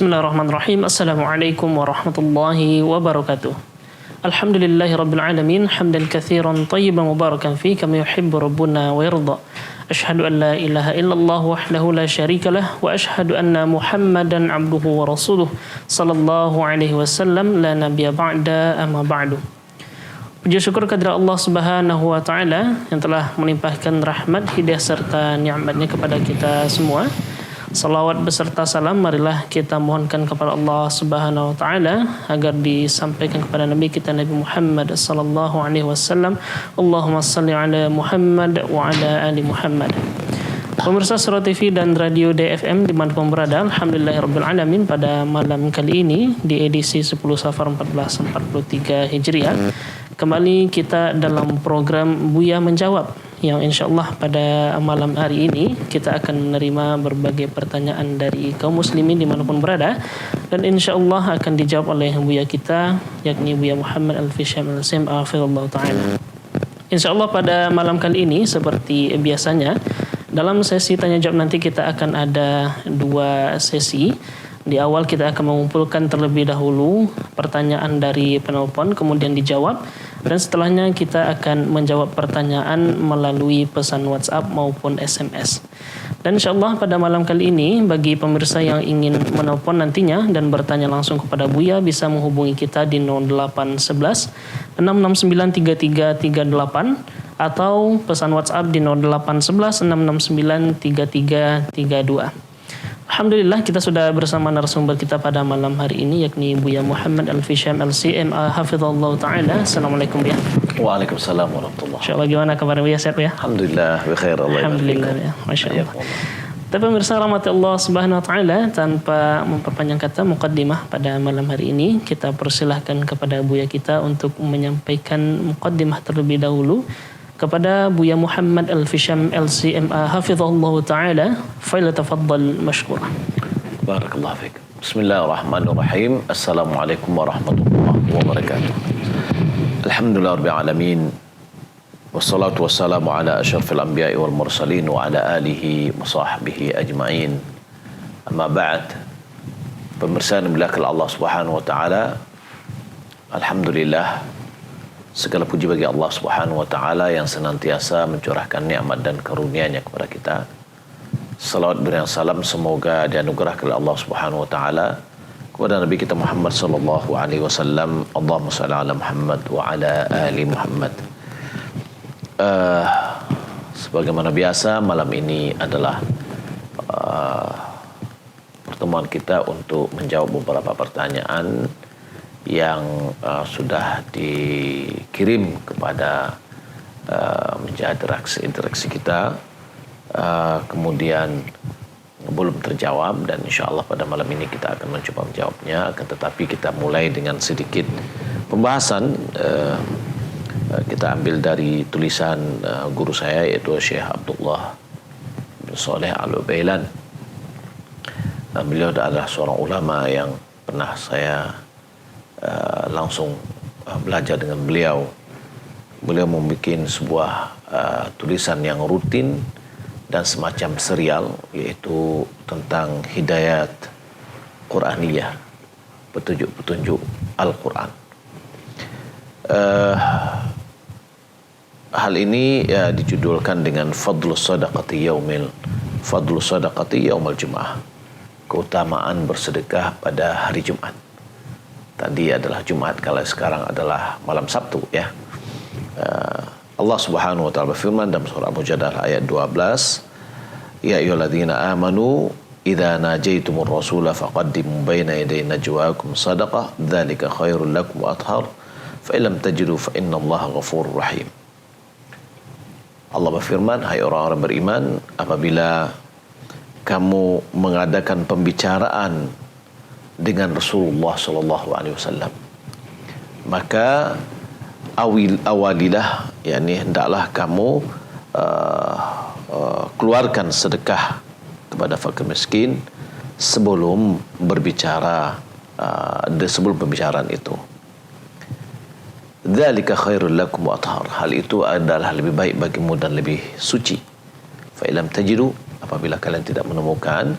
Bismillahirrahmanirrahim. Assalamualaikum warahmatullahi wabarakatuh. Alhamdulillahi rabbil alamin, hamdan katsiran tayyiban mubarakan fi kama yuhibbu rabbuna wa yarda. Asyhadu an la ilaha illallah wahdahu la syarikalah wa asyhadu anna Muhammadan abduhu wa rasuluh sallallahu alaihi wasallam la nabiyya ba'da amma ba'du. Puji syukur kehadirat Allah Subhanahu wa taala yang telah melimpahkan rahmat, hidayah serta nikmat-Nya kepada kita semua. Salawat beserta salam marilah kita mohonkan kepada Allah Subhanahu wa taala agar disampaikan kepada Nabi kita Nabi Muhammad sallallahu alaihi wasallam. Allahumma shalli ala Muhammad wa ala ali Muhammad. Pemirsa Surah TV dan Radio DFM dimanapun berada, alhamdulillahirabbil alamin, pada malam kali ini di edisi 10 Safar 1443 Hijriah kembali kita dalam program Buya Menjawab, yang insyaallah pada malam hari ini kita akan menerima berbagai pertanyaan dari kaum muslimin dimanapun berada, dan insyaallah akan dijawab oleh Buya kita, yakni Buya Muhammad Al-Fisham Al-Sim Hafizallahu Ta'ala. Insyaallah pada malam kali ini seperti biasanya dalam sesi tanya jawab nanti kita akan ada dua sesi. Di awal kita akan mengumpulkan terlebih dahulu pertanyaan dari penelpon, kemudian dijawab, dan setelahnya kita akan menjawab pertanyaan melalui pesan WhatsApp maupun SMS. Dan insyaallah pada malam kali ini bagi pemirsa yang ingin menelpon nantinya dan bertanya langsung kepada Buya bisa menghubungi kita di 0811 669 3338 atau pesan WhatsApp di 0811 669 3332. Alhamdulillah kita sudah bersama narasumber kita pada malam hari ini, yakni Buya Muhammad Al-Fisham Al-Sim Hafizallahu Ta'ala. Assalamualaikum Buya. Waalaikumsalam warahmatullahi wabarakatuh. Insyaallah gimana kabar Buya, sehat ya? Alhamdulillah bikhair. Alhamdulillah ya, masyaallah. Tapi pemirsa rahmat Allah Subhanahu wa taala, tanpa memperpanjang kata muqaddimah pada malam hari ini, kita persilahkan kepada Buya kita untuk menyampaikan muqaddimah terlebih dahulu kepada Buya Muhammad Al-Fisham Al-Sim Hafizallahu Ta'ala. Falyatafaddal mashkura. Barakallahu fiik. Bismillahirrahmanirrahim. Assalamualaikum warahmatullahi wabarakatuh. Alhamdulillah rabbil alamin. Wassalatu wassalamu ala asyrafil anbiya'i wal mursalin wa ala alihi wa sahbihi ajma'in. Amma ba'd. Pemirsa yang dimuliakan Allah Subhanahu wa taala, alhamdulillah, segala puji bagi Allah Subhanahu wa taala yang senantiasa mencurahkan nikmat dan karunia-Nya kepada kita. Salawat dan salam semoga dianugerahkan oleh Allah Subhanahu wa taala kepada Nabi kita Muhammad sallallahu alaihi wasallam. Allahumma shalli ala Muhammad wa ala ali Muhammad. Sebagaimana biasa, malam ini adalah pertemuan kita untuk menjawab beberapa pertanyaan yang sudah dikirim kepada menjadi interaksi kita, kemudian belum terjawab, dan insyaallah pada malam ini kita akan mencoba menjawabnya. Akan tetapi kita mulai dengan sedikit pembahasan. Kita ambil dari tulisan guru saya, yaitu Syekh Abdullah bin Saleh Al-Ubailan. Beliau adalah seorang ulama yang pernah saya langsung belajar dengan beliau. Beliau membuat sebuah tulisan yang rutin dan semacam serial, yaitu tentang hidayat Quraniyah, petunjuk-petunjuk Al-Quran. Hal ini dijudulkan dengan Fadlu Sadaqati Yaumil Jum'ah, keutamaan bersedekah pada hari Jumat. Tadi adalah Jumat, kalau sekarang adalah malam Sabtu ya. Allah Subhanahu wa taala berfirman dalam surah Al-Mujadalah ayat 12, ya ayyuhalladzina amanu idza najaitumur rasula faqaddimu baina yaday najwaakum sadaqah dzalika khairul lakum wa athhar fa illam tajidu fa innallaha ghafurur rahim. Allah berfirman, hai orang-orang beriman, apabila kamu mengadakan pembicaraan dengan Rasulullah sallallahu alaihi wasallam, maka awalilah, yakni hendaklah kamu keluarkan sedekah kepada fakir miskin sebelum berbicara, sebelum pembicaraan itu. Dzalika khairul lakum wa athhar, hal itu adalah lebih baik bagimu dan lebih suci. Fa illam tajidu, apabila kalian tidak menemukan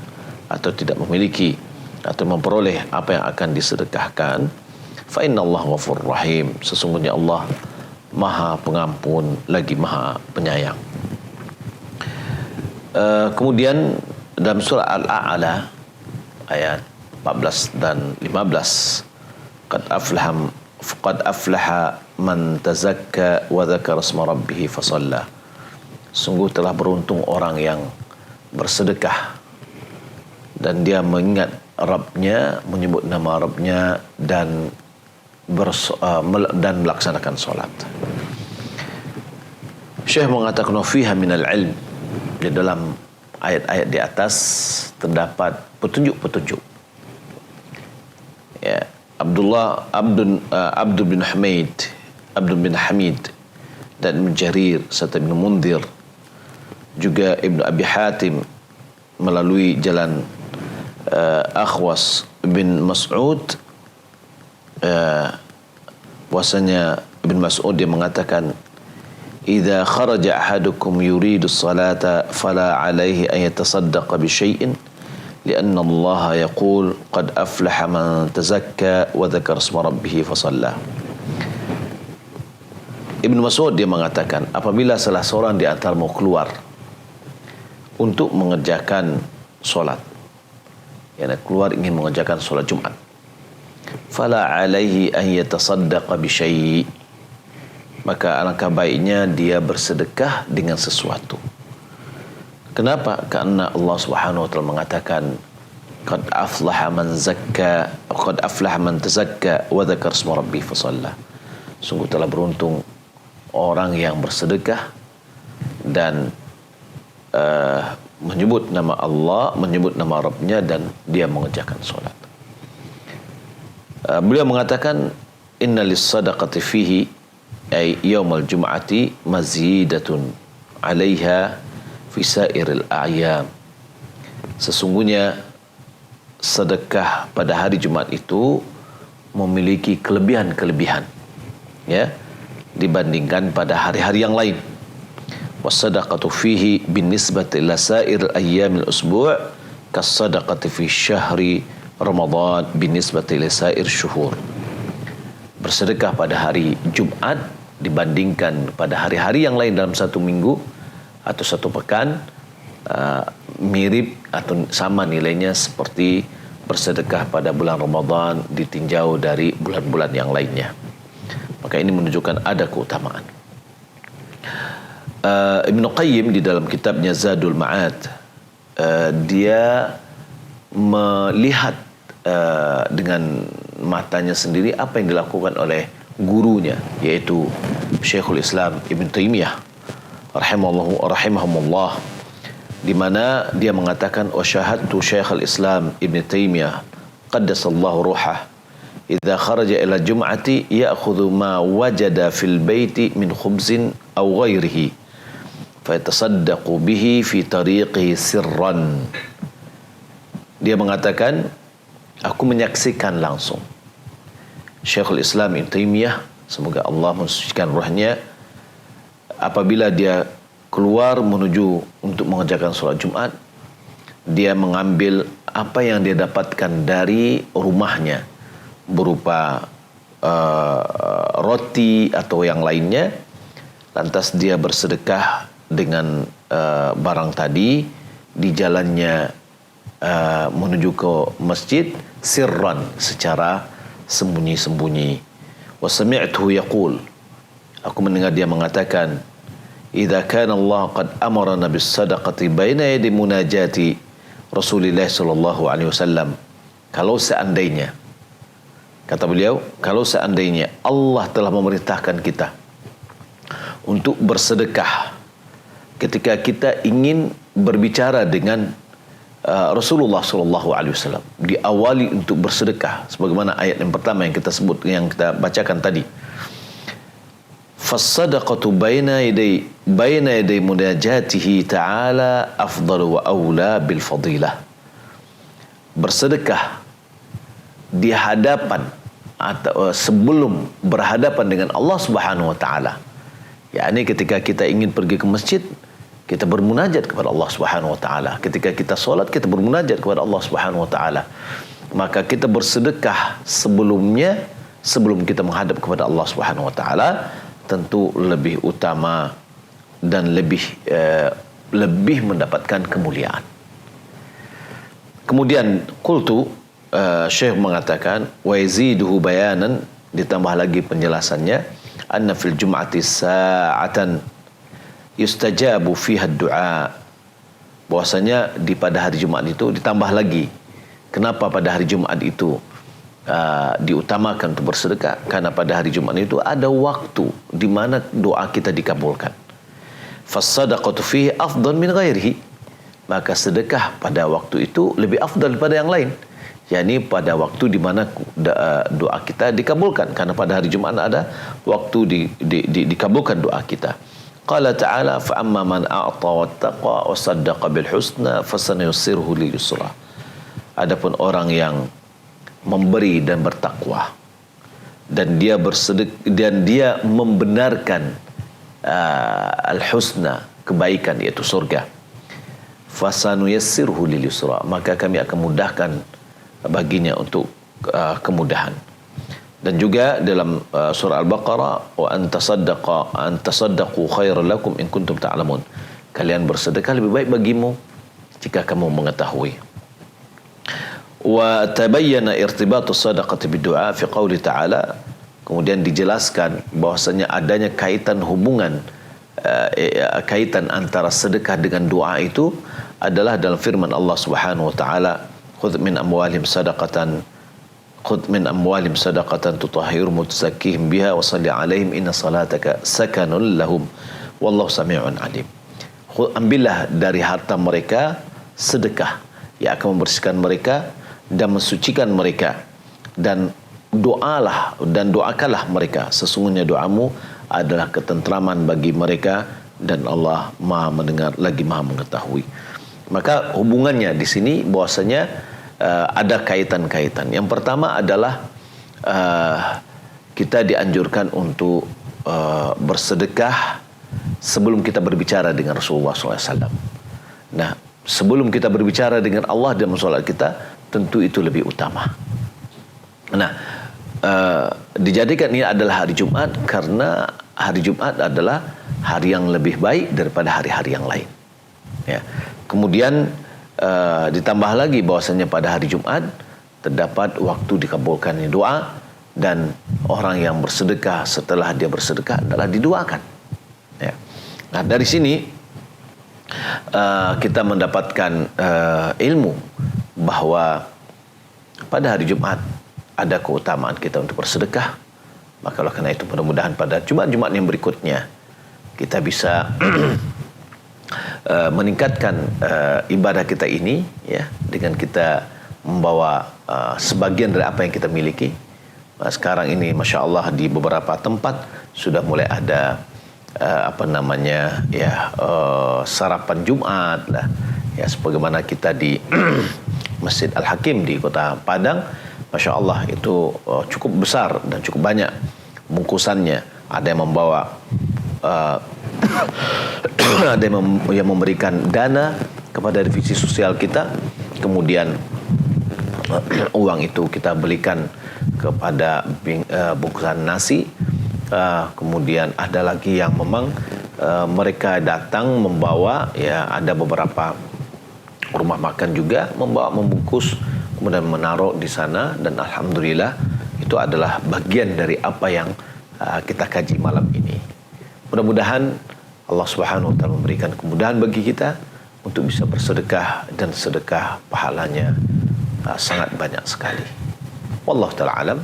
atau tidak memiliki atau memperoleh apa yang akan disedekahkan, fa innallaha ghafurur rahim, sesungguhnya Allah Maha Pengampun lagi Maha Penyayang. Kemudian dalam surah Al-A'la ayat 14 dan 15, qad aflaha man tazakka wa dzakara isma rabbih fasalla. Sungguh telah beruntung orang yang bersedekah dan dia mengingat Rabbnya, menyebut nama Rabbnya dan melaksanakan solat. Syekh mengatakan fiha minal ilm, di dalam ayat-ayat di atas terdapat petunjuk-petunjuk. Ya, Abdul bin Hamid dan Ibn Jarir serta Ibn Mundhir, juga Ibn Abi Hatim melalui jalan Akhwas bin Mas'ud, bahwasanya Ibn Mas'ud dia mengatakan, idza kharaja ahadukum yuridu as-salata fala alaihi an yatasaddaqa bi syai'in lianna Allah yaqul qad aflaha man tazakka wa dzakara isma rabbih fasalla. Ibn Mas'ud dia mengatakan, apabila salah seorang di antara mau keluar untuk mengerjakan solat, yang keluar ingin mengerjakan solat Jumat, fala alaihi an yatasaddaqa bi syai', maka alangkah baiknya dia bersedekah dengan sesuatu. Kenapa? Karena Allah Subhanahu wa taala mengatakan qad aflaha man zakka, qad aflaha man tazakka wa dzakara isma rabbih fasalla. Sungguh telah beruntung orang yang bersedekah dan menyebut nama Allah, menyebut nama Rabbnya, dan dia mengerjakan solat. Beliau mengatakan inna lis-sadaqati fihi ay yaumal jum'ati mazidatun 'alaiha fi sa'iril a'yam. Sesungguhnya sedekah pada hari Jumat itu memiliki kelebihan-kelebihan, ya, dibandingkan pada hari-hari yang lain. Was-sadaqatu fihi binisbati ila sa'iril ayyamil usbu' kas-sadaqati fi syahri Ramadan binisbati ila sa'ir syuhur. Bersedekah pada hari Jumat dibandingkan pada hari-hari yang lain dalam satu minggu atau satu pekan, mirip atau sama nilainya seperti bersedekah pada bulan Ramadan ditinjau dari bulan-bulan yang lainnya. Maka ini menunjukkan ada keutamaan. Ibn Qayyim di dalam kitabnya Zadul Ma'ad, dia melihat dengan matanya sendiri apa yang dilakukan oleh gurunya, yaitu Syekhul Islam Ibn Taimiyah rahimahumullah, di mana dia mengatakan wa syahadtu Syekhul Islam Ibn Taimiyah qaddasallahu ruhah idza kharaja ila jum'ati ya'khudhu ma wajada fil baiti min khubzin aw ghairihi fa yatasaddaqu bihi fi tariqihi sirran. Dia mengatakan, aku menyaksikan langsung Syekhul Islam Ibn Taimiyah, semoga Allah mensucikan ruhnya, apabila dia keluar menuju untuk mengerjakan solat Jumat, dia mengambil apa yang dia dapatkan dari rumahnya berupa roti atau yang lainnya, lantas dia bersedekah dengan barang tadi di jalannya menuju ke masjid sirran, secara sembunyi-sembunyi. Wa sami'tuhu yaqul, aku mendengar dia mengatakan, idza kana Allah qad amarna bis sadaqati baina yadi munajati Rasulillah sallallahu alaihi wasallam, kalau seandainya, kata beliau, kalau seandainya Allah telah memerintahkan kita untuk bersedekah ketika kita ingin berbicara dengan Rasulullah sallallahu alaihi wasallam, diawali untuk bersedekah sebagaimana ayat yang pertama yang kita sebut, yang kita bacakan tadi. Fas-sadaqatu baina yaday munajatihi ta'ala afdalu wa aula bil fadilah. Bersedekah di hadapan atau sebelum berhadapan dengan Allah Subhanahu wa taala, yakni ketika kita ingin pergi ke masjid, kita bermunajat kepada Allah Subhanahu wa taala. Ketika kita solat, kita bermunajat kepada Allah Subhanahu wa taala. maka kita bersedekah sebelumnya, sebelum kita menghadap kepada Allah Subhanahu wa taala, tentu lebih utama dan lebih mendapatkan kemuliaan. Kemudian qultu, Syekh mengatakan, wa yaziduhu bayanan, ditambah lagi penjelasannya, anna fil jum'ati sa'atan yustajabu fiha du'a, bahwasanya pada hari Jumat itu ditambah lagi. Kenapa pada hari Jumat itu diutamakan untuk bersedekah? Karena pada hari Jumat itu ada waktu di mana doa kita dikabulkan. Fas-sadaqatu fihi afdal min ghairihi, maka sedekah pada waktu itu lebih afdal daripada yang lain. yakni pada waktu di mana doa kita dikabulkan, karena pada hari Jumat ada waktu dikabulkan doa kita. Qala ta'ala, fa amma man a'ta wattaqa wa saddaqa bil husna fasanuyassiruhu lil yusra. Adapun orang yang memberi dan bertakwa dan dia dan dia membenarkan al-husna, kebaikan, yaitu surga, fasanuyassiruhu lil yusra, maka kami akan mudahkan baginya untuk kemudahan. Dan juga dalam surah Al-Baqarah, wa antasaddaqu khairan lakum in kuntum ta'lamun, kalian bersedekah lebih baik bagimu jika kamu mengetahui. Wa tabayyana irtibatu sadaqati bid-du'a fi qouli ta'ala, kemudian dijelaskan bahwasanya adanya kaitan hubungan kaitan antara sedekah dengan doa itu adalah dalam firman Allah Subhanahu wa taala, khudh min amwalihim sadaqatan tutahhiruhum tuzakkihim biha wa shalli 'alaihim inna salataka sakanun lahum wallahu samii'un 'alim. Ambillah dari harta mereka sedekah yang akan membersihkan mereka dan mensucikan mereka, dan doakanlah mereka, sesungguhnya doamu adalah ketentraman bagi mereka dan Allah Maha mendengar lagi Maha mengetahui. Maka hubungannya di sini bahwasanya ada kaitan-kaitan. Yang pertama adalah kita dianjurkan untuk bersedekah sebelum kita berbicara dengan Rasulullah SAW. Nah, sebelum kita berbicara dengan Allah dan sholat kita, tentu itu lebih utama. Nah, dijadikan ini adalah hari Jumat karena hari Jumat adalah hari yang lebih baik daripada hari-hari yang lain. Ya. Kemudian ditambah lagi bahwasanya pada hari Jumat terdapat waktu dikabulkannya doa, dan orang yang bersedekah setelah dia bersedekah adalah didoakan. Ya. Nah, dari sini kita mendapatkan ilmu bahwa pada hari Jumat ada keutamaan kita untuk bersedekah. Maka oleh karena itu mudah-mudahan pada Jumat-Jumat yang berikutnya kita bisa meningkatkan ibadah kita ini, ya, dengan kita membawa sebagian dari apa yang kita miliki. Sekarang ini Masya Allah di beberapa tempat sudah mulai ada sarapan Jumat lah, ya, sebagaimana kita di Masjid Al-Hakim di Kota Padang, Masya Allah itu cukup besar dan cukup banyak bungkusannya. Ada yang membawa ada yang memberikan dana kepada divisi sosial kita, kemudian uang itu kita belikan kepada bungkusan nasi. Kemudian ada lagi yang memang mereka datang membawa, ya, ada beberapa rumah makan juga membungkus kemudian menaruh di sana, dan alhamdulillah itu adalah bagian dari apa yang kita kaji malam ini. Mudah-mudahan Allah Subhanahu wa taala memberikan kemudahan bagi kita untuk bisa bersedekah, dan sedekah pahalanya sangat banyak sekali. Wallahu taala alam.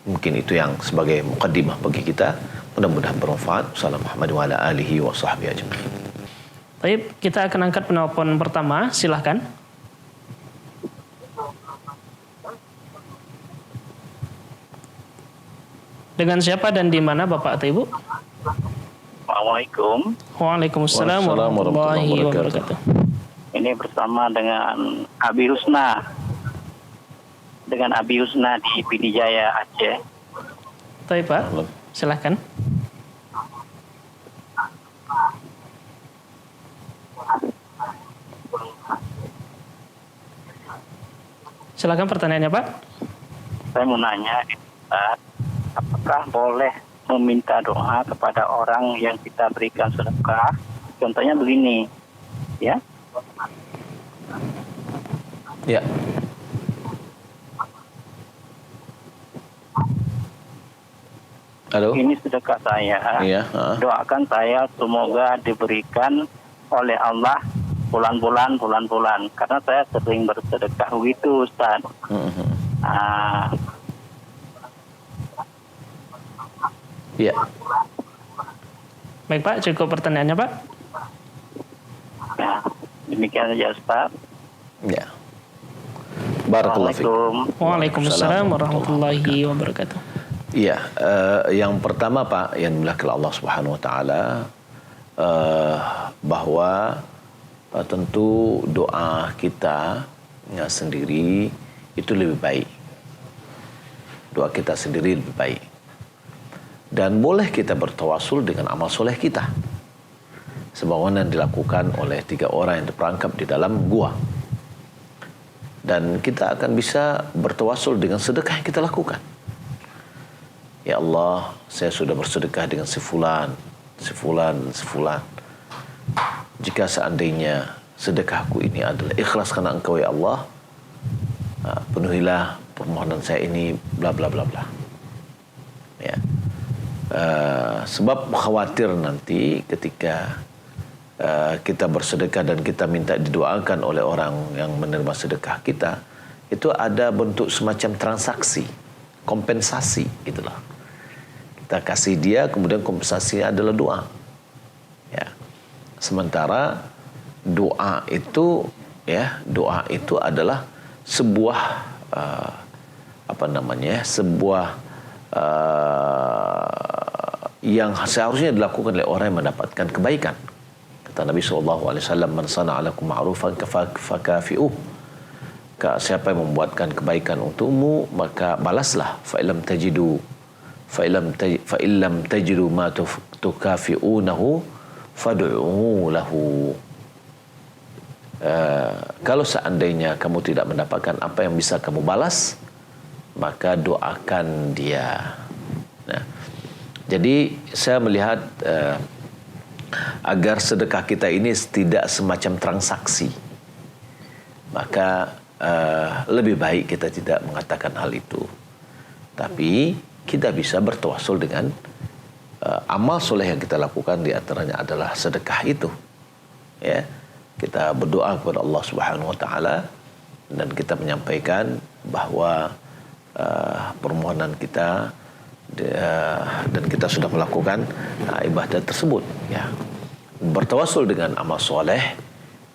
Mungkin itu yang sebagai muqaddimah bagi kita. Mudah-mudahan bermanfaat. Wassalamualaikum warahmatullahi wabarakatuh. Baik, kita akan angkat penelpon pertama. Silahkan. Dengan siapa dan di mana Bapak atau Ibu? Assalamualaikum. Waalaikumsalam warahmatullahi wabarakatuh. Ini bersama dengan Abi Husna. Dengan Abi Husna di Pidijaya, Aceh. Baik, Pak. Silahkan. Silakan pertanyaannya, Pak. Saya mau nanya, Ustaz, apakah boleh meminta doa kepada orang yang kita berikan sedekah? Contohnya begini, ya. Ya. Halo. Ini sedekah saya. Iya. Doakan saya semoga diberikan oleh Allah bulan-bulan. Karena saya sering bersedekah begitu, Ustaz. Ya. Baik, Pak. Cukup pertanyaannya, Pak. Ya, demikian saja, Ustaz. Ya. Barakallahu fiik. Waalaikumsalam warahmatullahi wabarakatuh. Iya, yang pertama Pak, yang dimuliakan Allah Subhanahu Wa Taala, bahwa tentu doa kita sendiri itu lebih baik. Doa kita sendiri lebih baik. Dan boleh kita bertawasul dengan amal soleh kita, sebagaimana dilakukan oleh 3 orang yang terperangkap di dalam gua. Dan kita akan bisa bertawasul dengan sedekah yang kita lakukan. Ya Allah, saya sudah bersedekah dengan si fulan. Jika seandainya sedekahku ini adalah ikhlas karena Engkau ya Allah, penuhilah permohonan saya ini, bla bla bla bla. Ya. Sebab khawatir nanti ketika kita bersedekah dan kita minta didoakan oleh orang yang menerima sedekah kita, itu ada bentuk semacam transaksi, kompensasi gitulah. Kita kasih dia, kemudian kompensasinya adalah doa. Ya. Sementara doa itu adalah sebuah sebuah yang seharusnya dilakukan oleh orang yang mendapatkan kebaikan. Kata Nabi SAW, "Man sana'a lakum ma'rufan fakafi'uh." Siapa yang membuatkan kebaikan untukmu, maka balaslah. Fa illam tajidu ma tukafi'unahu fad'u lahu. Kalau seandainya kamu tidak mendapatkan apa yang bisa kamu balas, maka doakan dia. Nah, jadi saya melihat agar sedekah kita ini tidak semacam transaksi, maka lebih baik kita tidak mengatakan hal itu. Tapi kita bisa bertawasul dengan amal soleh yang kita lakukan, di antaranya adalah sedekah itu. Ya, kita berdoa kepada Allah Subhanahu Wa Taala dan kita menyampaikan bahwa permohonan kita dan kita sudah melakukan ibadah tersebut. Ya, bertawasul dengan amal soleh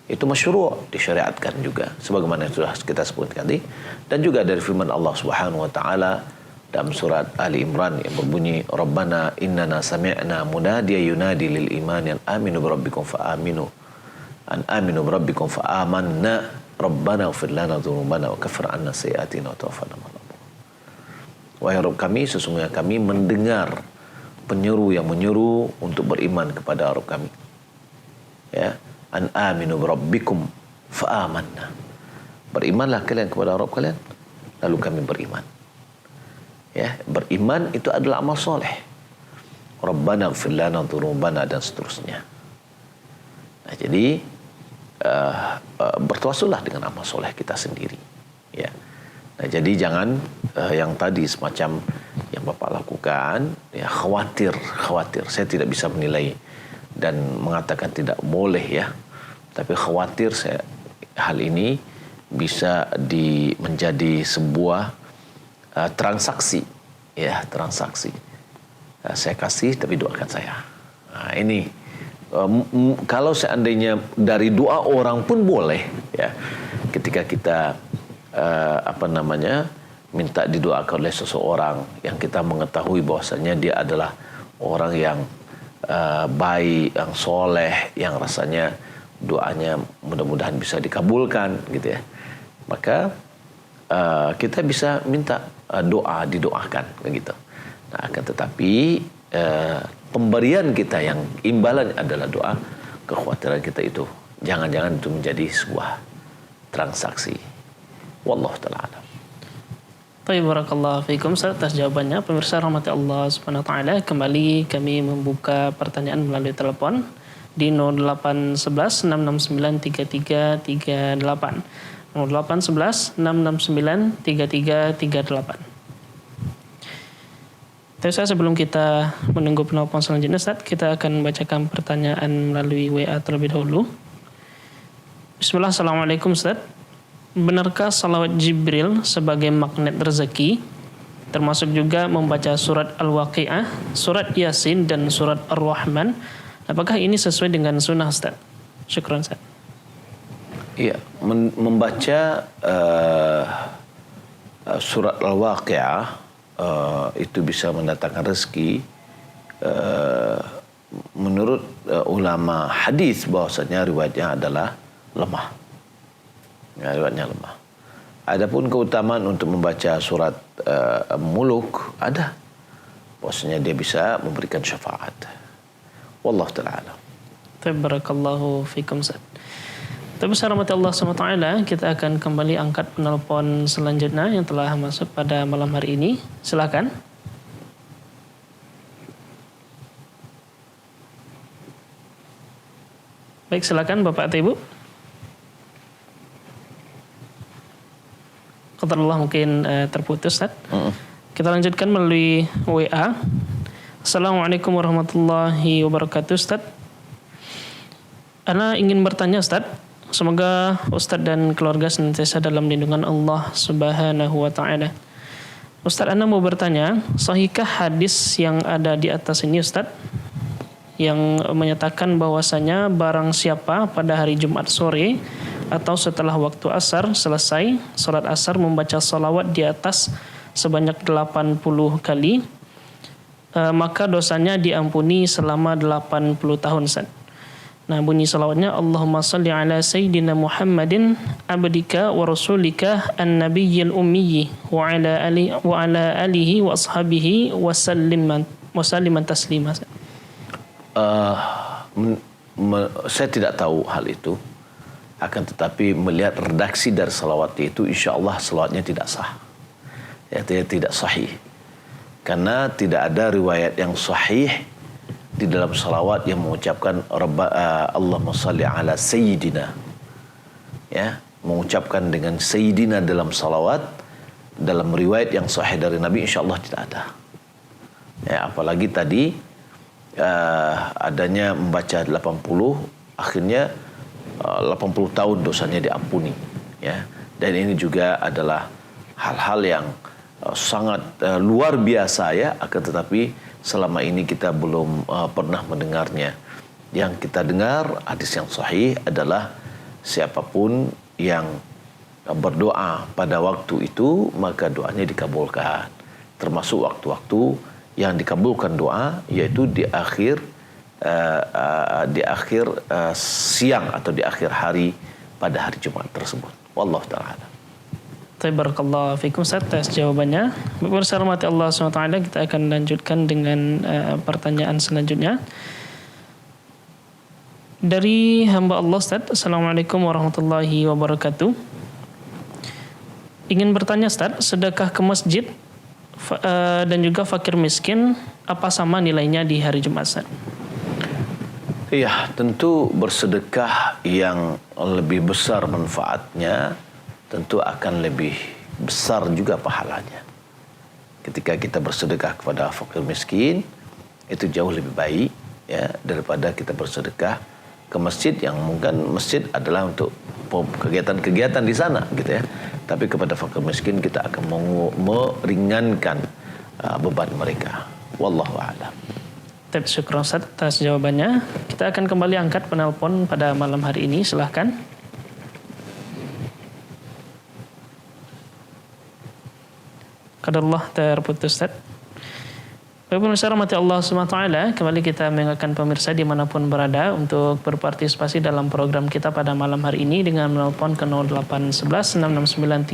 itu masyru', disyariatkan juga, sebagaimana yang sudah kita sebutkan tadi, dan juga dari firman Allah Subhanahu Wa Taala dalam surat Ali Imran yang berbunyi, Rabbana innana sami'na munadiya yunadi lil iman an aminu birabbikum fa amanna Rabbana ighfir lana dzunubana wa kaffir 'anna sayyi'atina wa tawaffana ma'al abrar. Wahai Rabb kami, sesungguhnya kami mendengar penyeru yang menyuruh untuk beriman kepada Rabb kami. Ya, an aminu birabbikum fa amanna. Berimanlah kalian kepada Rabb kalian, lalu kami beriman. Ya, beriman itu adalah amal soleh. Rabbana ighfir lana dzunubana dan seterusnya. Nah, jadi bertawasullah dengan amal soleh kita sendiri. Ya. Nah, jadi jangan yang tadi semacam yang Bapak lakukan, ya, khawatir. Saya tidak bisa menilai dan mengatakan tidak boleh, ya. Tapi khawatir hal ini bisa menjadi sebuah transaksi, ya, transaksi. Saya kasih tapi doakan saya. Nah, ini kalau seandainya dari doa orang pun boleh, ya. Ketika kita minta didoakan oleh seseorang yang kita mengetahui bahwasanya dia adalah orang yang baik, yang soleh, yang rasanya doanya mudah-mudahan bisa dikabulkan, gitu ya. Maka kita bisa minta doa didoakan, begitu. Nah, akan tetapi pemberian kita yang imbalan adalah doa, kekhawatiran kita itu jangan-jangan itu menjadi sebuah transaksi. Wallahu taala alam. Baik, barakallahu fiikum Ustaz atas jawabannya. Pemirsa rahmati Allah Subhanahu wa taala, kembali kami membuka pertanyaan melalui telepon di 0811 669 3338. 0811 669 3338. Tapi saya sebelum kita menunggu penelpon selanjutnya Ustaz, kita akan bacakan pertanyaan melalui WA terlebih dahulu. Bismillah, Assalamualaikum Ustaz. Benarkah salawat Jibril sebagai magnet rezeki, termasuk juga membaca surat Al-Waqi'ah, surat Yasin, dan surat Ar-Rahman? Apakah ini sesuai dengan sunnah Ustaz? Syukran Ustaz. Iya, membaca surat Al-Waqi'ah itu bisa mendatangkan rezeki. Menurut ulama hadis bahwasanya riwayatnya adalah lemah. Ya, riwayatnya lemah. Adapun keutamaan untuk membaca surat Muluk ada. Bahwasanya dia bisa memberikan syafaat. Wallahu ta'ala. Tabarakallahu fikum Ustaz. Tapi rahmat Allah SWT, kita akan kembali angkat penelpon selanjutnya yang telah masuk pada malam hari ini. Silakan. Baik, silakan Bapak atau Ibu. Qadarullah mungkin terputus Ustaz. Kita lanjutkan melalui WA. Assalamualaikum warahmatullahi wabarakatuh Ustaz. Ana ingin bertanya Ustaz, semoga Ustaz dan keluarga senantiasa dalam lindungan Allah Subhanahu wa taala. Ustaz, ana mau bertanya, sahihkah hadis yang ada di atas ini Ustaz, yang menyatakan bahwasanya barang siapa pada hari Jumat sore atau setelah waktu asar selesai salat asar membaca salawat di atas sebanyak 80 kali, maka dosanya diampuni selama 80 tahun Ustaz. Nah, bunyi salawatnya, Allahumma salli ala Sayyidina Muhammadin abdika wa rasulika an-nabiyyil ummi wa ala alihi wa ashabihi wa salliman taslima. Saya tidak tahu hal itu. Akan tetapi melihat redaksi dari salawat itu, insya Allah salawatnya tidak sah. Ya, tidak sahih. Karena tidak ada riwayat yang sahih di dalam salawat yang mengucapkan Allahumma salli ala Sayyidina. Ya, mengucapkan dengan Sayyidina dalam salawat, dalam riwayat yang sahih dari Nabi, insya Allah tidak ada. Ya, apalagi tadi adanya membaca 80, akhirnya 80 tahun dosanya diampuni, ya. Dan ini juga adalah hal-hal yang sangat luar biasa, ya. Akan tetapi selama ini kita belum pernah mendengarnya. Yang kita dengar hadis yang sahih adalah siapapun yang berdoa pada waktu itu maka doanya dikabulkan. Termasuk waktu-waktu yang dikabulkan doa, yaitu di akhir siang atau di akhir hari pada hari Jumat tersebut. Wallahu ta'ala. Tabarakallahu fikum Ustaz atas jawabannya. Pemirsa rahmati Allah SWT, kita akan lanjutkan dengan pertanyaan selanjutnya dari hamba Allah Ustaz. Assalamualaikum warahmatullahi wabarakatuh. Ingin bertanya Ustaz, sedekah ke masjid dan juga fakir miskin apa sama nilainya di hari Jumat Ustaz? Iya, tentu bersedekah yang lebih besar manfaatnya tentu akan lebih besar juga pahalanya. Ketika kita bersedekah kepada fakir miskin, itu jauh lebih baik, ya, daripada kita bersedekah ke masjid, yang mungkin masjid adalah untuk kegiatan-kegiatan di sana, gitu ya. Tapi kepada fakir miskin kita akan meringankan beban mereka. Wallahu a'lam. Syukran Ustaz atas jawabannya. Kita akan kembali angkat penelpon pada malam hari ini. Silahkan. Qadarullah terputus Ustaz. Baik pemirsa rahmati Allah SWT, kembali kita mengingatkan pemirsa dimanapun berada untuk berpartisipasi dalam program kita pada malam hari ini dengan menelpon ke 0811 669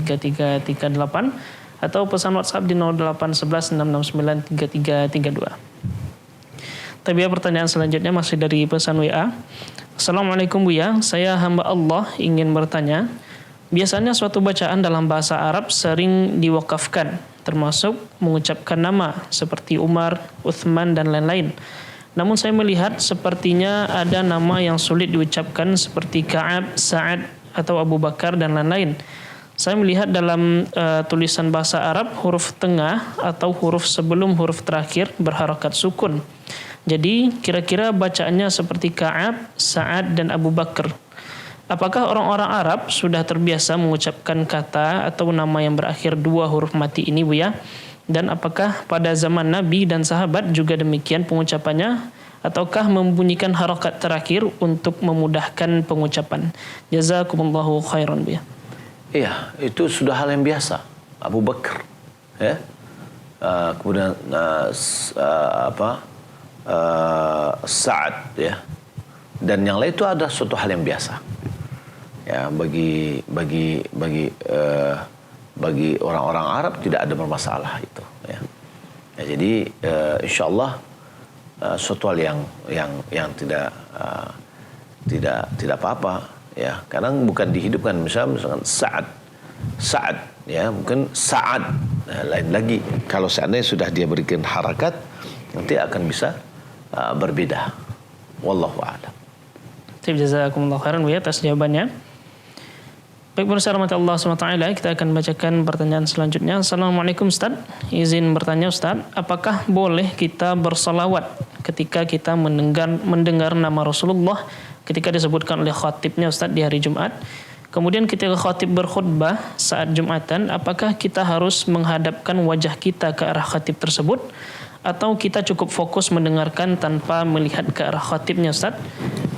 3338 atau pesan WhatsApp di 0811 669 3332. Tapi pertanyaan selanjutnya masih dari pesan WA. Assalamualaikum Buya, saya hamba Allah ingin bertanya, Biasanya suatu bacaan dalam bahasa Arab sering diwakafkan, termasuk mengucapkan nama seperti Umar, Uthman, dan lain-lain. Namun saya melihat sepertinya ada nama yang sulit diucapkan seperti Ka'ab, Sa'ad, atau Abu Bakar, dan lain-lain. Saya melihat dalam tulisan bahasa Arab huruf tengah atau huruf sebelum huruf terakhir berharakat sukun. Jadi kira-kira bacaannya seperti Ka'ab, Sa'ad, dan Abu Bakar. Apakah orang-orang Arab sudah terbiasa mengucapkan kata atau nama yang berakhir dua huruf mati ini, Buya? Dan apakah pada zaman Nabi dan sahabat juga demikian pengucapannya? Ataukah membunyikan harakat terakhir untuk memudahkan pengucapan? Jazakumullahu khairan, Buya. Iya, itu sudah hal yang biasa. Abu Bakar, ya. Kemudian Sa'ad, ya. Dan yang lain itu ada suatu hal yang biasa. Ya, bagi orang-orang Arab tidak ada bermasalah itu. Ya. Ya, jadi insyaallah suatu hal yang tidak apa-apa. Ya, kadang bukan dihidupkan, misalkan Sa'ad, ya, mungkin Sa'ad, lain lagi. Kalau seandainya sudah dia berikan harakat, nanti akan bisa berbeda. Wallahu a'lam. Jazakumullah khairan, Buya, atas jawabannya. Baik, pemirsa rahmat Allah SWT, kita akan bacakan pertanyaan selanjutnya. Assalamualaikum Ustaz, izin bertanya Ustaz, apakah boleh kita bersalawat ketika kita mendengar nama Rasulullah ketika disebutkan oleh khatibnya Ustaz di hari Jumat? Kemudian ketika khatib berkhutbah saat Jumatan, apakah kita harus menghadapkan wajah kita ke arah khatib tersebut, atau kita cukup fokus mendengarkan tanpa melihat ke arah khatibnya Ustaz?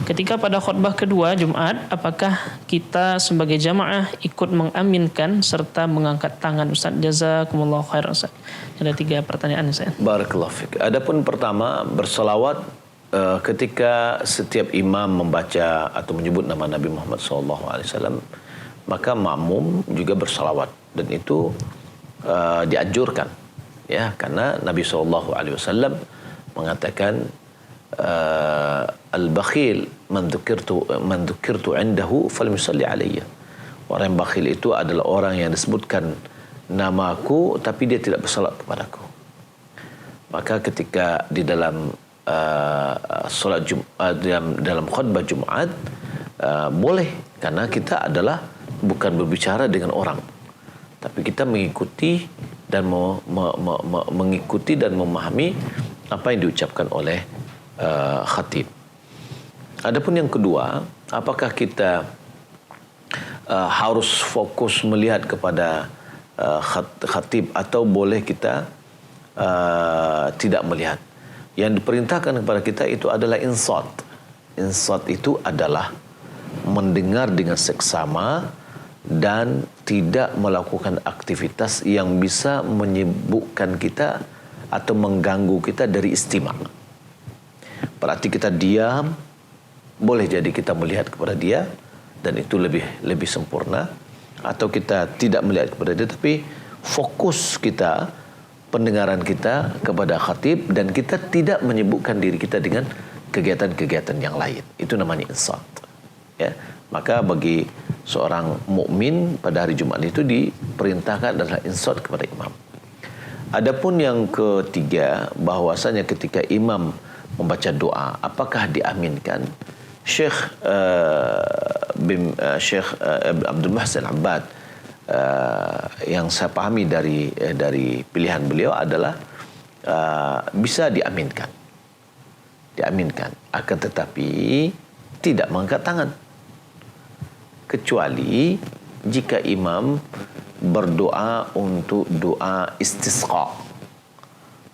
Ketika pada khutbah kedua Jumat, apakah kita sebagai jamaah ikut mengaminkan serta mengangkat tangan Ustaz? Jazakumullah khairan Ustaz. Ada 3 pertanyaan Ustaz. Barakallahu fiik. Adapun pertama, berselawat ketika setiap imam membaca atau menyebut nama Nabi Muhammad SAW, maka makmum juga berselawat, dan itu dianjurkan, ya, karena Nabi SAW mengatakan al-bakhil man dzukirtu indahu falyusalli alayya. Orang yang bakhil itu adalah orang yang disebutkan namaku tapi dia tidak bersalat kepadaku. Maka ketika di dalam solat Jumat, dalam khutbah Jumat, boleh, karena kita adalah bukan berbicara dengan orang, tapi kita mengikuti dan mengikuti dan memahami apa yang diucapkan oleh khatib. Adapun yang kedua, apakah kita harus fokus melihat kepada khatib atau boleh kita tidak melihat? Yang diperintahkan kepada kita itu adalah insat. Insat itu adalah mendengar dengan seksama dan tidak melakukan aktivitas yang bisa menyibukkan kita atau mengganggu kita dari istima'. Berarti kita diam, boleh jadi kita melihat kepada dia, dan itu lebih sempurna. Atau kita tidak melihat kepada dia, tapi fokus kita, pendengaran kita kepada khatib, dan kita tidak menyibukkan diri kita dengan kegiatan-kegiatan yang lain. Itu namanya insat. Ya, maka bagi seorang mukmin pada hari Jumat itu diperintahkan adalah insat kepada imam. Adapun yang ketiga, bahwasanya ketika imam membaca doa, apakah diaminkan? Syekh Abdul Muhsin Abbad, yang saya pahami dari pilihan beliau adalah bisa diaminkan, akan tetapi tidak mengangkat tangan, kecuali jika imam berdoa untuk doa istisqa,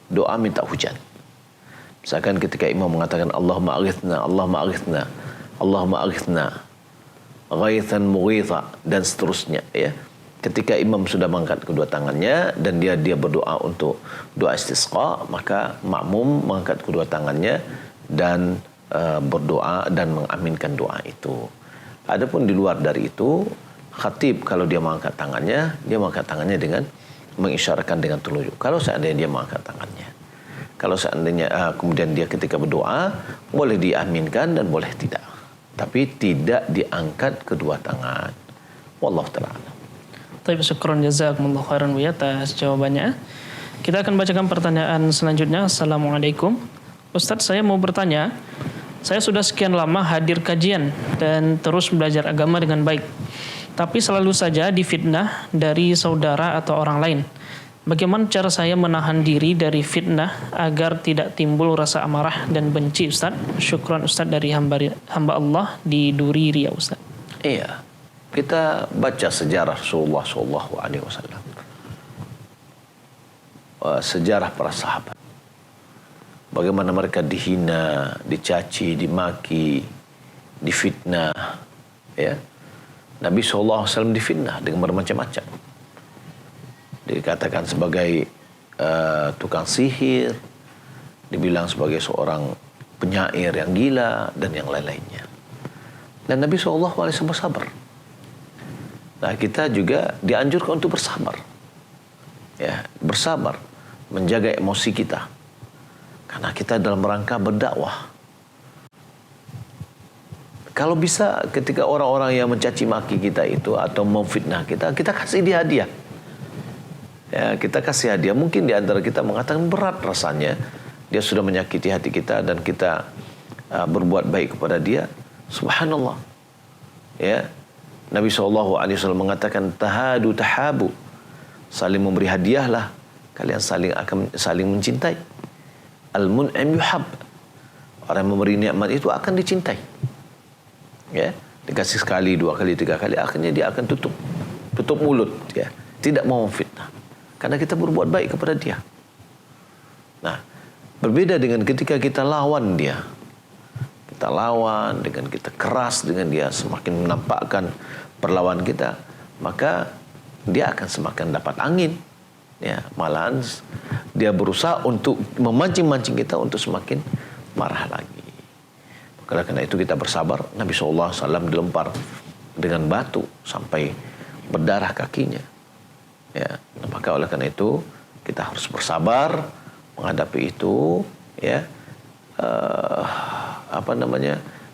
doa minta hujan. Misalkan ketika imam mengatakan Allahumma aghithna, Allahumma aghithna, Allahumma aghithna, ghaithan mughitha, dan seterusnya, ya. Ketika imam sudah mengangkat kedua tangannya dan dia berdoa untuk doa istisqa, maka makmum mengangkat kedua tangannya dan berdoa dan mengaminkan doa itu. Adapun di luar dari itu, khatib kalau dia mengangkat tangannya dengan mengisyaratkan dengan telunjuk. Kalau seandainya dia mengangkat tangannya, kalau seandainya kemudian dia ketika berdoa, boleh diaminkan dan boleh tidak, tapi tidak diangkat kedua tangan. Wallahu ta'ala alam. Baik, syukron jazakumullah khairan Buya atas jawabannya. Kita akan bacakan pertanyaan selanjutnya. Assalamualaikum. Ustadz, saya mau bertanya. Saya sudah sekian lama hadir kajian dan terus belajar agama dengan baik. Tapi selalu saja difitnah dari saudara atau orang lain. Bagaimana cara saya menahan diri dari fitnah agar tidak timbul rasa amarah dan benci, Ustadz? Syukran Ustadz dari hamba Allah di Duri Riau, Ustadz. Iya. Kita baca sejarah Rasulullah SAW. Sejarah para sahabat. Bagaimana mereka dihina, dicaci, dimaki, difitnah. Ya. Nabi SAW difitnah dengan bermacam-macam. Dikatakan sebagai tukang sihir, dibilang sebagai seorang penyair yang gila, dan yang lain-lainnya. Dan Nabi SAW bersabar. Nah, kita juga dianjurkan untuk bersabar. Ya, bersabar, menjaga emosi kita. Karena kita dalam rangka berdakwah. Kalau bisa ketika orang-orang yang mencaci maki kita itu atau memfitnah kita, kita kasih dia hadiah. Ya, kita kasih hadiah. Mungkin di antara kita mengatakan berat rasanya. Dia sudah menyakiti hati kita dan kita berbuat baik kepada dia. Subhanallah. Ya. Nabi SAW mengatakan tahadu tahabu, saling memberi hadiahlah, kalian akan saling mencintai. Al-mun'im yuhab, orang yang memberi nikmat itu akan dicintai. Ya, dikasih sekali, 2 kali, 3 kali, akhirnya dia akan tutup mulut, ya, tidak mau memfitnah, karena kita berbuat baik kepada dia. Nah, berbeda dengan ketika kita lawan dia. Kita lawan dengan kita keras dengan dia, semakin menampakkan perlawanan kita, maka dia akan semakin dapat angin. Ya, malahan dia berusaha untuk memancing-mancing kita untuk semakin marah lagi. Karena itu kita bersabar. Nabi SAW dilempar dengan batu sampai berdarah kakinya. Ya, maka oleh karena itu kita harus bersabar menghadapi itu. Ya.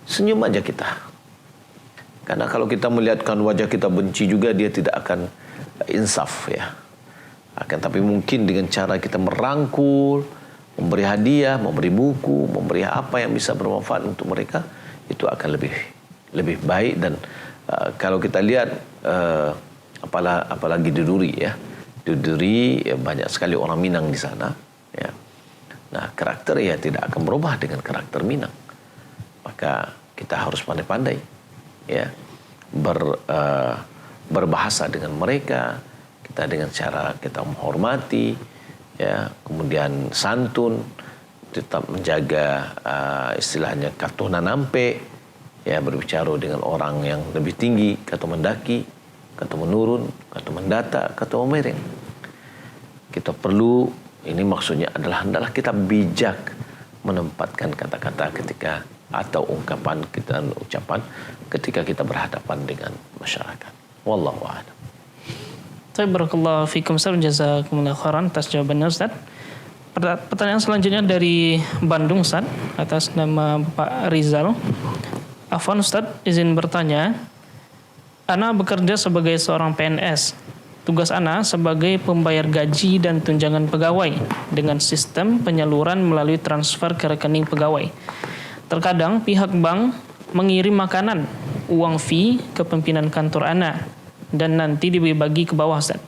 Senyum aja kita. Karena kalau kita melihatkan wajah kita benci juga, dia tidak akan insaf, ya. Tapi mungkin dengan cara kita merangkul, memberi hadiah, memberi buku, memberi apa yang bisa bermanfaat untuk mereka, itu akan lebih baik. Dan kalau kita lihat apalagi di Duri, ya. Di Duri ya, banyak sekali orang Minang di sana, ya. Nah, karakter ya tidak akan berubah dengan karakter Minang. Maka kita harus pandai-pandai, ya, berbahasa dengan mereka, kita dengan cara kita menghormati, ya, kemudian santun, tetap menjaga istilahnya katuh nanampe, ya, berbicara dengan orang yang lebih tinggi, kata mendaki, kata menurun, kata mendata, kata memereng. Kita perlu, ini maksudnya adalah hendaklah kita bijak menempatkan kata-kata ketika atau ungkapan kita dan ucapan ketika kita berhadapan dengan masyarakat. Wallahu a'lam. Barakallahu fikum, Ustaz, jazakumullah khairan atas jawabannya, Ustaz. Pertanyaan selanjutnya dari Bandung, Ustaz, atas nama Pak Rizal. Afwan Ustaz, izin bertanya. Ana bekerja sebagai seorang PNS. Tugas Ana sebagai pembayar gaji dan tunjangan pegawai dengan sistem penyaluran melalui transfer ke rekening pegawai. Terkadang pihak bank mengirim makanan, uang fee ke pimpinan kantor Ana dan nanti dibagi ke bawah, Ustaz.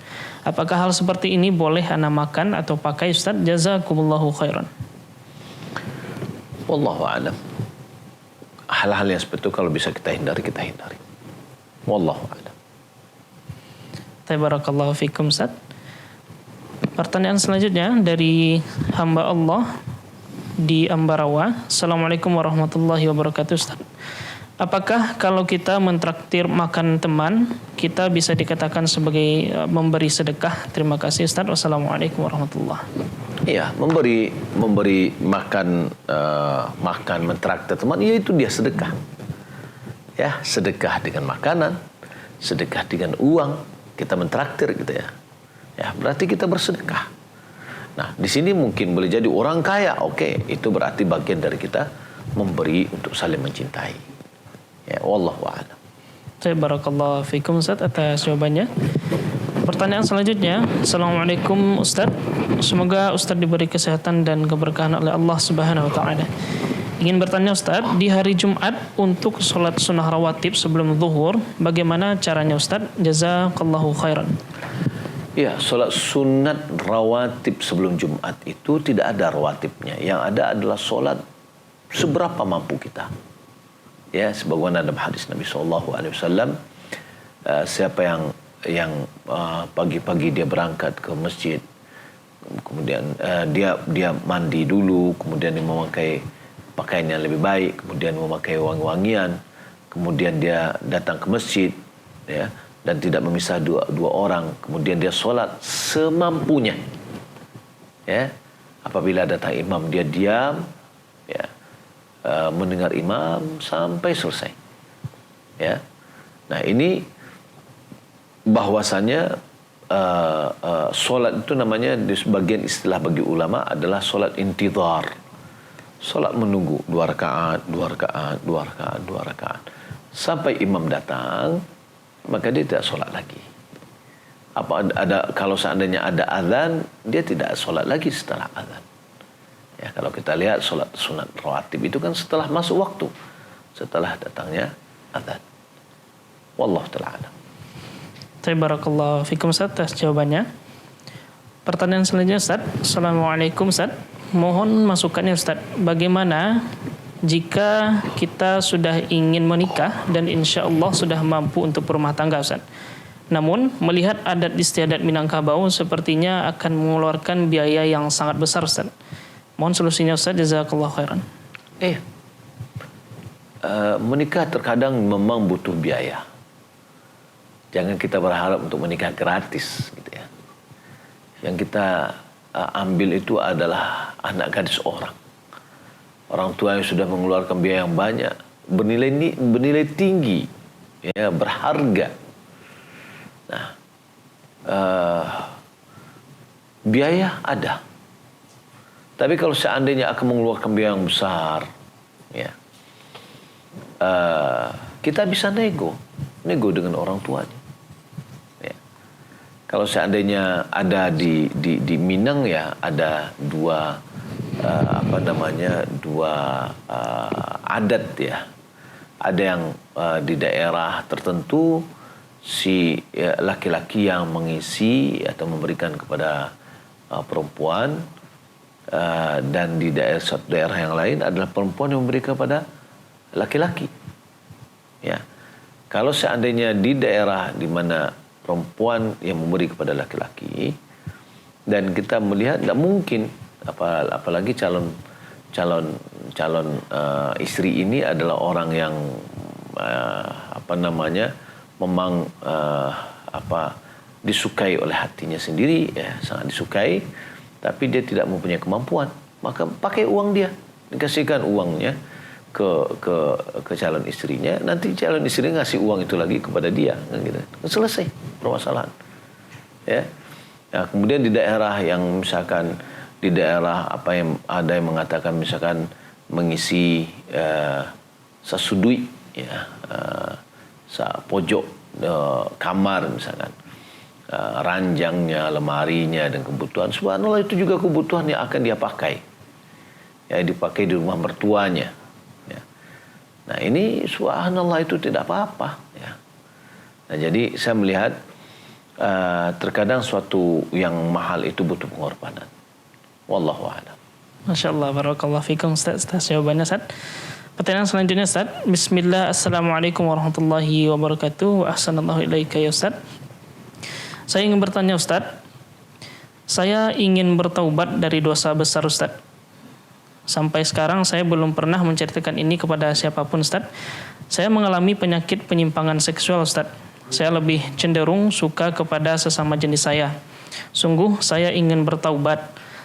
Apakah hal seperti ini boleh Ana makan atau pakai, Ustaz? Jazakumullahu khairan. Wallahu a'lam. Hal-hal yang seperti itu kalau bisa kita hindari, kita hindari. Wallahu a'lam. Barakallahu fikum, Ustaz. Pertanyaan selanjutnya dari hamba Allah di Ambarawa. Assalamualaikum warahmatullahi wabarakatuh, Ustaz. Apakah kalau kita mentraktir makan teman, kita bisa dikatakan sebagai memberi sedekah? Terima kasih, Ustaz. Wassalamualaikum warahmatullahi. Iya, memberi makan mentraktir teman, yaitu dia sedekah. Ya, sedekah dengan makanan, sedekah dengan uang. Kita mentraktir gitu, ya. Ya, berarti kita bersedekah. Nah, di sini mungkin boleh jadi orang kaya, oke, itu berarti bagian dari kita memberi untuk saling mencintai. Ya, wallahu a'lam. Barakallahu fikum Ustaz atas jawabannya. Pertanyaan selanjutnya, Assalamualaikum Ustaz. Semoga Ustaz diberi kesehatan dan keberkahan oleh Allah Subhanahu wa taala. Ingin bertanya Ustaz, di hari Jumat untuk sholat sunnah rawatib sebelum zuhur, bagaimana caranya Ustaz? Jazakallahu khairan. Ya, sholat sunat rawatib sebelum Jumat itu tidak ada rawatibnya. Yang ada adalah sholat seberapa mampu kita. Ya, sebagaimana dalam hadis Nabi SAW, siapa yang pagi-pagi dia berangkat ke masjid, kemudian dia mandi dulu, kemudian dia memakai pakaian yang lebih baik, kemudian memakai wangi-wangian, kemudian dia datang ke masjid, ya, dan tidak memisah dua orang, kemudian dia sholat semampunya, ya. Apabila datang imam dia diam, ya, mendengar imam sampai selesai, ya. Nah, ini bahwasanya solat itu namanya di sebagian istilah bagi ulama adalah solat intidhar, solat menunggu 2 rakaat sampai imam datang, maka dia tidak solat lagi. Kalau seandainya ada azan, dia tidak solat lagi setelah azan. Ya, kalau kita lihat solat sunat rawatib itu kan setelah masuk waktu, setelah datangnya azan. Wallahu ta'ala a'lam. Barakallahu fikum Ustaz atas jawabannya. Pertanyaan selanjutnya Ustaz. Assalamualaikum Ustaz. Mohon masukannya Ustaz. Bagaimana jika kita sudah ingin menikah dan insya Allah sudah mampu untuk berumah tangga Ustaz, namun melihat adat istiadat Minangkabau sepertinya akan mengeluarkan biaya yang sangat besar Ustaz. Mohon solusinya Ustaz. Jazakallahu khairan. Menikah terkadang memang butuh biaya. Jangan kita berharap untuk menikah gratis, gitu ya. Yang kita ambil itu adalah anak gadis orang tua yang sudah mengeluarkan biaya yang banyak, bernilai tinggi, ya, berharga. Nah, biaya ada, tapi kalau seandainya akan mengeluarkan biaya yang besar, ya, kita bisa nego dengan orang tuanya. Kalau seandainya ada di Minang, ya, ada dua adat, ya. Ada yang di daerah tertentu si laki-laki yang mengisi atau memberikan kepada perempuan, dan di satu daerah yang lain adalah perempuan yang memberikan kepada laki-laki. Ya. Kalau seandainya di daerah di mana perempuan yang memberi kepada laki-laki, dan kita melihat tidak mungkin, apalagi calon istri ini adalah orang yang memang disukai oleh hatinya sendiri, ya, sangat disukai, tapi dia tidak mempunyai kemampuan, maka pakai uang dia, dikasihkan uangnya ke calon istrinya, nanti calon istrinya ngasih uang itu lagi kepada dia, gitu. Selesai permasalahan, ya. Nah, kemudian di daerah yang misalkan di daerah yang ada yang mengatakan misalkan mengisi sasudui, ya, pojok kamar misalkan, ranjangnya, lemarinya, dan kebutuhan, subhanallah, itu juga kebutuhan yang akan dia pakai, ya, dipakai di rumah mertuanya. Nah, ini subhanallah itu tidak apa-apa, ya. Nah, jadi saya melihat terkadang suatu yang mahal itu butuh pengorbanan. Wallahu a'lam. Masya Allah, barakallahu fikum Ustaz atas jawabannya Ustaz. Pertanyaan selanjutnya Ustaz. Bismillah, Assalamualaikum warahmatullahi wabarakatuh. Wa ahsanallahu ilaika ya Ustaz. Saya ingin bertanya Ustaz. Saya ingin bertaubat dari dosa besar Ustaz. Sampai sekarang saya belum pernah menceritakan ini kepada siapapun Ustaz. Saya mengalami penyakit penyimpangan seksual Ustaz. Saya lebih cenderung suka kepada sesama jenis saya. Sungguh saya ingin bertaubat.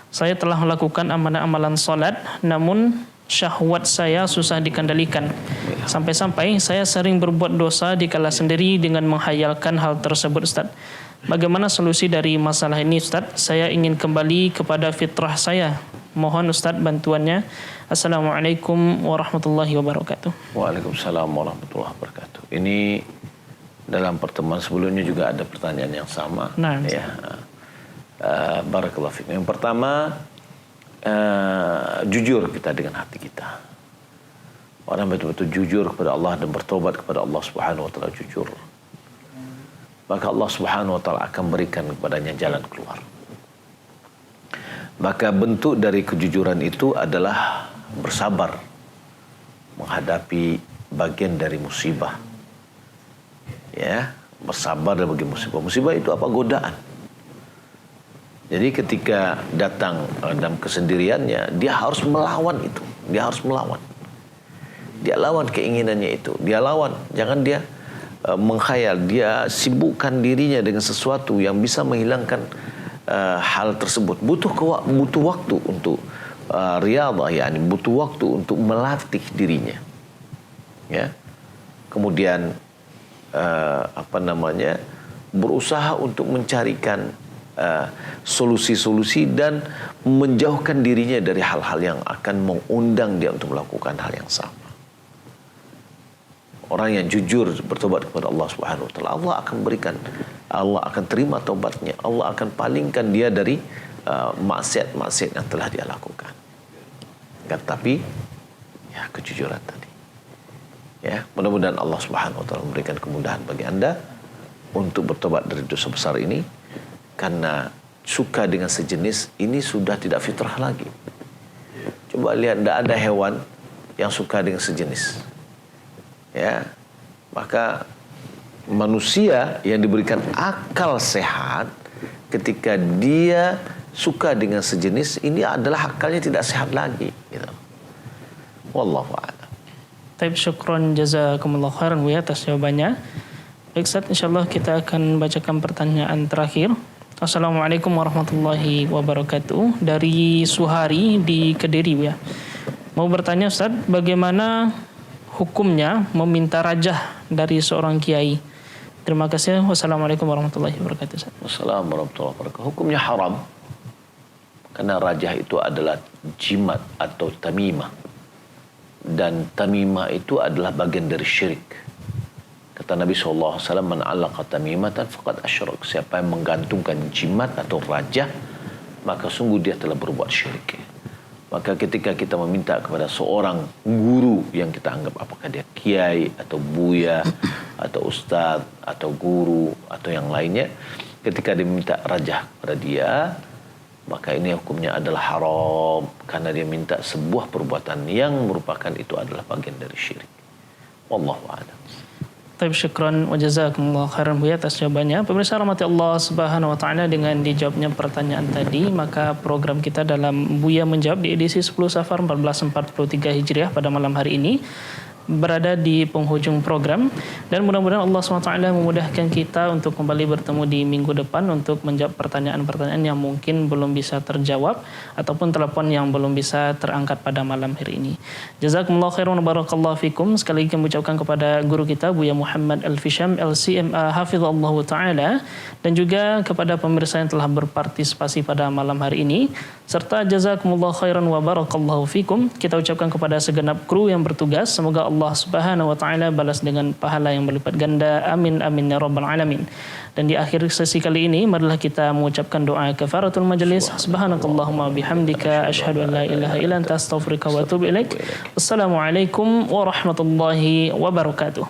Saya telah melakukan amalan-amalan salat, namun syahwat saya susah dikendalikan. Sampai-sampai saya sering berbuat dosa dikala sendiri dengan menghayalkan hal tersebut Ustaz. Bagaimana solusi dari masalah ini Ustaz? Saya ingin kembali kepada fitrah saya. Mohon Ustaz bantuannya. Assalamualaikum warahmatullahi wabarakatuh. Waalaikumsalam warahmatullahi wabarakatuh. Ini Dalam pertemuan sebelumnya juga ada pertanyaan yang sama. Nah, ya. Barakallahu fiik. Yang pertama, jujur kita dengan hati kita. Orang betul-betul jujur kepada Allah dan bertobat kepada Allah Subhanahu wa taala jujur. Maka Allah Subhanahu wa taala akan berikan kepadanya jalan keluar. Maka bentuk dari kejujuran itu adalah bersabar menghadapi bagian dari musibah. Ya, bersabar dari musibah. Musibah itu apa? Godaan. Jadi ketika datang dalam kesendiriannya, dia harus melawan itu. Dia harus melawan. Dia lawan keinginannya itu. Dia lawan. Jangan dia mengkhayal. Dia sibukkan dirinya dengan sesuatu yang bisa menghilangkan hal tersebut. Butuh waktu untuk riyadhah, yani butuh waktu untuk melatih dirinya. Ya. Kemudian berusaha untuk mencarikan solusi-solusi dan menjauhkan dirinya dari hal-hal yang akan mengundang dia untuk melakukan hal yang sama. Orang yang jujur bertobat kepada Allah Subhanahu wa taala, Allah akan terima taubatnya. Allah akan palingkan dia dari maksiat-maksiat yang telah dia lakukan. Tetapi ya kejujuran tadi. Ya, mudah-mudahan Allah Subhanahu wa taala memberikan kemudahan bagi Anda untuk bertobat dari dosa besar ini, karena suka dengan sejenis ini sudah tidak fitrah lagi. Coba lihat, tidak ada hewan yang suka dengan sejenis. Ya, maka manusia yang diberikan akal sehat ketika dia suka dengan sejenis ini adalah akalnya tidak sehat lagi. Gitu. Wallahu a'lam. Taib, syukron jazakumullah khairan Bu ya atas jawabannya. Baik Ustaz, insyaallah kita akan bacakan pertanyaan terakhir. Assalamualaikum warahmatullahi wabarakatuh. Dari Suhari di Kediri ya. Mau bertanya Ustaz, bagaimana hukumnya meminta rajah dari seorang kiai? Terima kasih. Wassalamualaikum warahmatullahi wabarakatuh. Wassalamualaikum warahmatullahi wabarakatuh. Hukumnya haram. Karena rajah itu adalah jimat atau tamimah. Dan tamimah itu adalah bagian dari syirik. Kata Nabi SAW, man alaqa tamimatan faqad asyrak. Siapa yang menggantungkan jimat atau rajah, maka sungguh dia telah berbuat syirik. Maka ketika kita meminta kepada seorang guru yang kita anggap apakah dia kiai atau buya atau ustadz atau guru atau yang lainnya, ketika dia minta rajah kepada dia, maka ini hukumnya adalah haram karena dia minta sebuah perbuatan yang merupakan itu adalah bagian dari syirik. Wallahu a'lam. Taib, syukran wa jazakumullah khairan Bu ya atas jawabannya. Pemirsa rahmati Allah Subhanahu wa taala, dengan dijawabnya pertanyaan tadi, maka program kita dalam Buya Menjawab di edisi 10 Safar 1443 Hijriah pada malam hari ini berada di penghujung program, dan mudah-mudahan Allah SWT memudahkan kita untuk kembali bertemu di minggu depan untuk menjawab pertanyaan-pertanyaan yang mungkin belum bisa terjawab ataupun telepon yang belum bisa terangkat pada malam hari ini. Jazakumullah khairan wa barakallahu fikum. Sekali lagi kami ucapkan kepada guru kita Buya Muhammad Al-Fisham LCMA hafizallah taala, dan juga kepada pemirsa yang telah berpartisipasi pada malam hari ini, serta jazakumullah khairan wa barakallahu fikum kita ucapkan kepada segenap kru yang bertugas. Semoga Allah Subhanahu wa taala balas dengan pahala yang berlipat ganda. Amin amin ya rabbal alamin. Dan di akhir sesi kali ini, marilah kita mengucapkan doa kafaratul majelis. Subhanakallahumma bihamdika asyhadu an la ilaha illa anta astaghfiruka wa atubu ilaik. Wassalamualaikum warahmatullahi wabarakatuh.